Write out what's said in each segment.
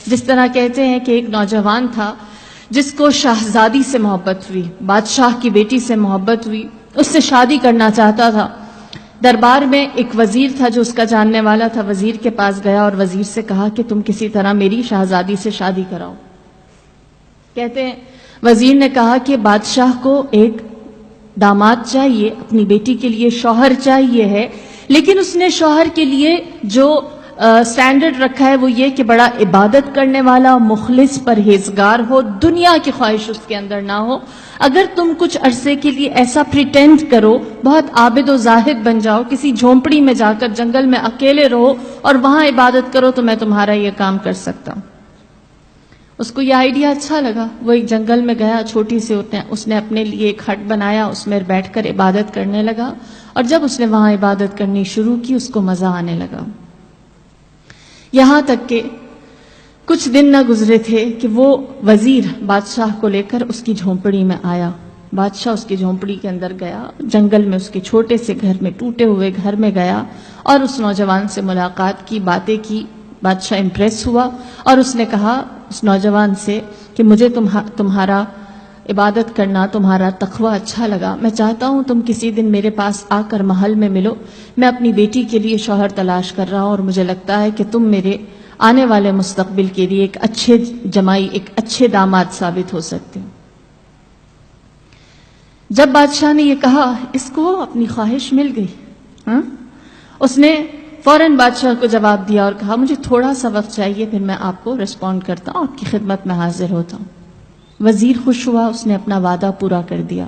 جس طرح کہتے ہیں کہ ایک نوجوان تھا جس کو شہزادی سے محبت ہوئی، بادشاہ کی بیٹی سے محبت ہوئی، اس سے شادی کرنا چاہتا تھا۔ دربار میں ایک وزیر تھا جو اس کا جاننے والا تھا، وزیر کے پاس گیا اور وزیر سے کہا کہ تم کسی طرح میری شہزادی سے شادی کراؤ۔ کہتے ہیں وزیر نے کہا کہ بادشاہ کو ایک داماد چاہیے، اپنی بیٹی کے لیے شوہر چاہیے ہے، لیکن اس نے شوہر کے لیے جو سٹینڈرڈ رکھا ہے وہ یہ کہ بڑا عبادت کرنے والا، مخلص، پرہیزگار ہو، دنیا کی خواہش اس کے اندر نہ ہو۔ اگر تم کچھ عرصے کے لیے ایسا پریٹینڈ کرو، بہت عابد و زاہد بن جاؤ، کسی جھونپڑی میں جا کر جنگل میں اکیلے رہو اور وہاں عبادت کرو تو میں تمہارا یہ کام کر سکتا ہوں۔ اس کو یہ آئیڈیا اچھا لگا، وہ ایک جنگل میں گیا، چھوٹی سی اس نے اپنے لیے ایک ہٹ بنایا، اس میں بیٹھ کر عبادت کرنے لگا، اور جب اس نے وہاں عبادت کرنی شروع کی اس کو مزہ آنے لگا۔ یہاں تک کہ کچھ دن نہ گزرے تھے کہ وہ وزیر بادشاہ کو لے کر اس کی جھونپڑی میں آیا۔ بادشاہ اس کی جھونپڑی کے اندر گیا، جنگل میں اس کے چھوٹے سے گھر میں، ٹوٹے ہوئے گھر میں گیا اور اس نوجوان سے ملاقات کی، باتیں کی۔ بادشاہ امپریس ہوا اور اس نے کہا اس نوجوان سے کہ مجھے تمہارا عبادت کرنا، تمہارا تقوی اچھا لگا، میں چاہتا ہوں تم کسی دن میرے پاس آ کر محل میں ملو، میں اپنی بیٹی کے لیے شوہر تلاش کر رہا ہوں اور مجھے لگتا ہے کہ تم میرے آنے والے مستقبل کے لیے ایک اچھے جمائی، ایک اچھے داماد ثابت ہو سکتے ہو۔ جب بادشاہ نے یہ کہا اس کو اپنی خواہش مل گئی۔ اس نے فوراً بادشاہ کو جواب دیا اور کہا مجھے تھوڑا سا وقت چاہیے، پھر میں آپ کو رسپونڈ کرتا ہوں، آپ کی خدمت میں حاضر ہوتا ہوں۔ وزیر خوش ہوا، اس نے اپنا وعدہ پورا کر دیا۔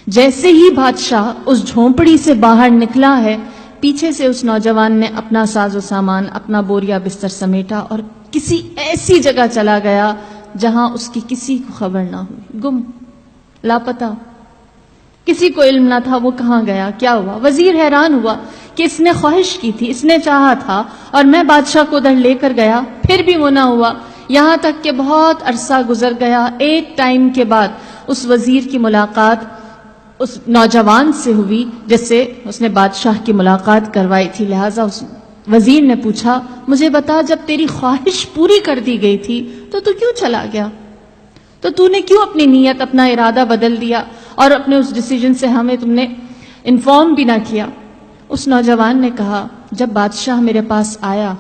جیسے ہی بادشاہ اس جھونپڑی سے باہر نکلا ہے، پیچھے سے اس نوجوان نے اپنا ساز و سامان، اپنا بوریا بستر سمیٹا اور کسی ایسی جگہ چلا گیا جہاں اس کی کسی کو خبر نہ ہوئی، گم، لاپتہ، کسی کو علم نہ تھا وہ کہاں گیا، کیا ہوا۔ وزیر حیران ہوا کہ اس نے خواہش کی تھی، اس نے چاہا تھا اور میں بادشاہ کو ادھر لے کر گیا، پھر بھی وہ نہ ہوا۔ یہاں تک کہ بہت عرصہ گزر گیا، ایک ٹائم کے بعد اس وزیر کی ملاقات اس نوجوان سے ہوئی جس سے اس نے بادشاہ کی ملاقات کروائی تھی۔ لہٰذا اس وزیر نے پوچھا مجھے بتا جب تیری خواہش پوری کر دی گئی تھی تو کیوں چلا گیا، تو نے کیوں اپنی نیت، اپنا ارادہ بدل دیا اور اپنے اس ڈیسیجن سے ہمیں تم نے انفارم بھی نہ کیا۔ اس نوجوان نے کہا جب بادشاہ میرے پاس آیا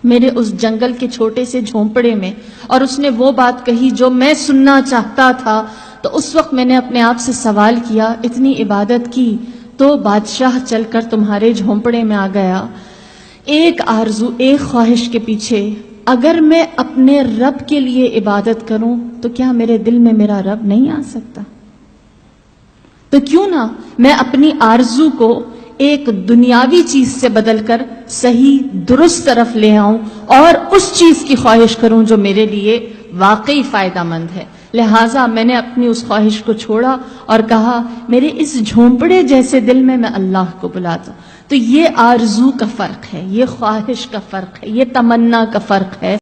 میرے اس جنگل کے چھوٹے سے جھونپڑے میں اور اس نے وہ بات کہی جو میں سننا چاہتا تھا، تو اس وقت میں نے اپنے آپ سے سوال کیا، اتنی عبادت کی تو بادشاہ چل کر تمہارے جھونپڑے میں آ گیا، ایک آرزو، ایک خواہش کے پیچھے اگر میں اپنے رب کے لیے عبادت کروں تو کیا میرے دل میں میرا رب نہیں آ سکتا؟ تو کیوں نہ میں اپنی آرزو کو ایک دنیاوی چیز سے بدل کر صحیح درست طرف لے آؤں اور اس چیز کی خواہش کروں جو میرے لیے واقعی فائدہ مند ہے۔ لہٰذا میں نے اپنی اس خواہش کو چھوڑا اور کہا میرے اس جھونپڑے جیسے دل میں اللہ کو بلاتا ہوں۔ تو یہ آرزو کا فرق ہے، یہ خواہش کا فرق ہے، یہ تمنا کا فرق ہے۔